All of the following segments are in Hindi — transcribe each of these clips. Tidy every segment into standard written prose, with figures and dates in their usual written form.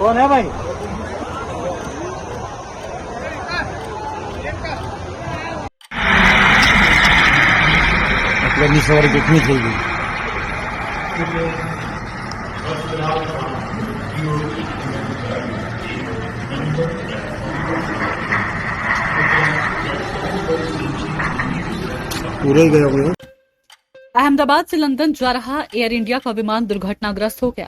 कौन है भाई? मतलब इस और कितनी चाहिए? पूरे ही गए होंगे। अहमदाबाद से लंदन जा रहा एयर इंडिया का विमान दुर्घटनाग्रस्त हो गया।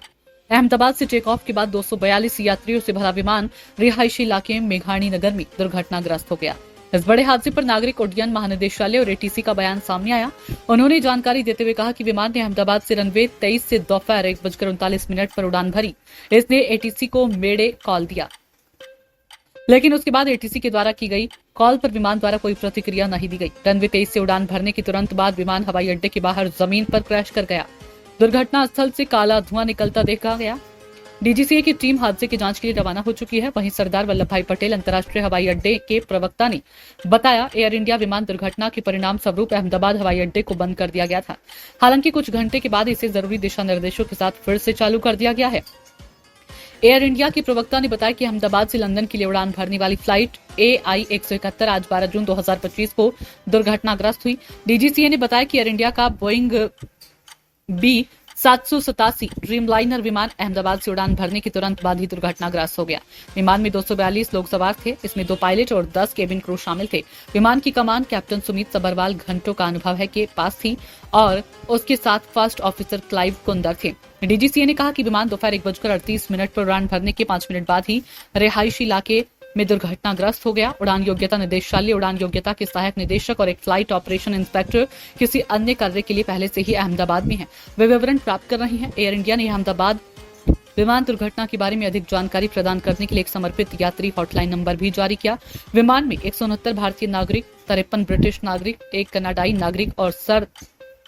अहमदाबाद से टेक ऑफ के बाद 242 यात्रियों से भरा विमान रिहायशी इलाके मेघाणी नगर में दुर्घटनाग्रस्त हो गया। इस बड़े हादसे पर नागरिक उड्डयन महानिदेशालय और एटीसी का बयान सामने आया। उन्होंने जानकारी देते हुए कहा कि विमान ने अहमदाबाद से रनवे 23 से दोपहर 1:39 पर उड़ान भरी। इसने एटीसी को मेडे कॉल दिया, लेकिन उसके बाद एटीसी के द्वारा की गई कॉल पर विमान द्वारा कोई प्रतिक्रिया नहीं दी गई। रनवे 23 से उड़ान भरने के तुरंत बाद विमान हवाई अड्डे के बाहर जमीन पर क्रैश कर गया। दुर्घटना स्थल से काला धुआं निकलता देखा गया। डीजीसीए की टीम हादसे की जांच के लिए रवाना हो चुकी है। वहीं सरदार वल्लभ भाई पटेल अंतर्राष्ट्रीय हवाई अड्डे के प्रवक्ता ने बताया, एयर इंडिया विमान दुर्घटना के परिणाम स्वरूप अहमदाबाद हवाई अड्डे को बंद कर दिया गया था। हालांकि कुछ घंटे के बाद इसे जरूरी दिशा निर्देशों के साथ फिर से चालू कर दिया गया है। एयर इंडिया के प्रवक्ता ने बताया कि अहमदाबाद से लंदन के लिए उड़ान भरने वाली फ्लाइट AI 171 आज 12 जून 2025 को दुर्घटनाग्रस्त हुई। डीजीसीए ने बताया कि एयर इंडिया का बोइंग B787 ड्रीमलाइनर विमान अहमदाबाद से उड़ान भरने के तुरंत बाद ही दुर्घटनाग्रस्त हो गया। विमान में 242 लोग सवार थे। इसमें 2 पायलट और 10 केबिन क्रू शामिल थे। विमान की कमान कैप्टन सुमित सबरवाल घंटों का अनुभव है के पास थी और उसके साथ फर्स्ट ऑफिसर क्लाइव कुंदर थे। डीजीसीए ने कहा कि विमान दोपहर 1:38 पर उड़ान भरने के 5 मिनट बाद ही रिहायशी इलाके में दुर्घटनाग्रस्त हो गया। उड़ान योग्यता निदेशालय, उड़ान योग्यता के सहायक निदेशक और एक फ्लाइट ऑपरेशन इंस्पेक्टर किसी अन्य कार्य के लिए पहले से ही अहमदाबाद में हैं। वे विवरण प्राप्त कर रही हैं। एयर इंडिया ने अहमदाबाद विमान दुर्घटना के बारे में अधिक जानकारी प्रदान करने के लिए एक समर्पित यात्री हॉटलाइन नंबर भी जारी किया। विमान में 169 भारतीय नागरिक, 53 ब्रिटिश नागरिक, 1 कनाडाई नागरिक और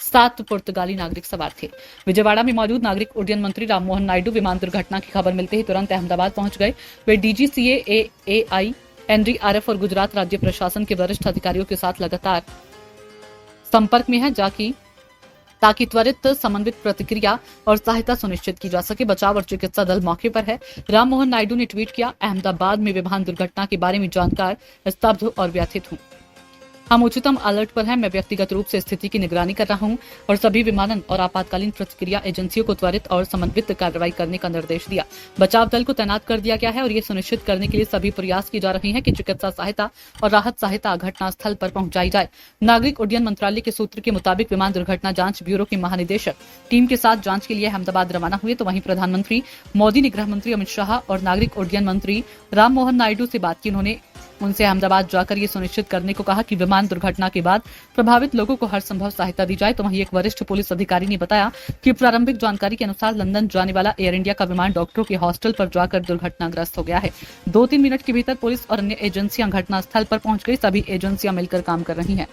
7 पुर्तगाली नागरिक सवार थे। विजयवाड़ा में मौजूद नागरिक उड्डयन मंत्री राममोहन नायडू विमान दुर्घटना की खबर मिलते ही तुरंत अहमदाबाद पहुंच गए। वे डीजीसीए, AI, NDRF और गुजरात राज्य प्रशासन के वरिष्ठ अधिकारियों के साथ लगातार संपर्क में हैं ताकि त्वरित समन्वित प्रतिक्रिया और सहायता सुनिश्चित की जा सके। बचाव और चिकित्सा दल मौके पर है। राममोहन नायडू ने ट्वीट किया, अहमदाबाद में विमान दुर्घटना के बारे में जानकर स्तब्ध और व्यथित हूं। हम उच्चतम अलर्ट पर हैं। मैं व्यक्तिगत रूप से स्थिति की निगरानी कर रहा हूं और सभी विमानन और आपातकालीन प्रतिक्रिया एजेंसियों को त्वरित और समन्वित कार्रवाई करने का निर्देश दिया। बचाव दल को तैनात कर दिया गया है और ये सुनिश्चित करने के लिए सभी प्रयास किए जा रहे हैं कि चिकित्सा सहायता और राहत सहायता घटनास्थल पर पहुंचाई जाए। नागरिक उड्डयन मंत्रालय के सूत्र के मुताबिक विमान दुर्घटना जांच ब्यूरो के महानिदेशक टीम के साथ जांच के लिए अहमदाबाद रवाना हुए। तो वहीं प्रधानमंत्री मोदी ने गृह मंत्री अमित शाह और नागरिक उड्डयन मंत्री राममोहन नायडू से बात की। उन्होंने उनसे अहमदाबाद जाकर ये सुनिश्चित करने को कहा कि विमान दुर्घटना के बाद प्रभावित लोगों को हर संभव सहायता दी जाए। तो वहीं एक वरिष्ठ पुलिस अधिकारी ने बताया कि प्रारंभिक जानकारी के अनुसार लंदन जाने वाला एयर इंडिया का विमान डॉक्टरों के हॉस्टल पर जाकर दुर्घटनाग्रस्त हो गया है। 2-3 मिनट के भीतर पुलिस और अन्य एजेंसियां घटनास्थल पर पहुंच गई। सभी एजेंसियां मिलकर काम कर रही हैं।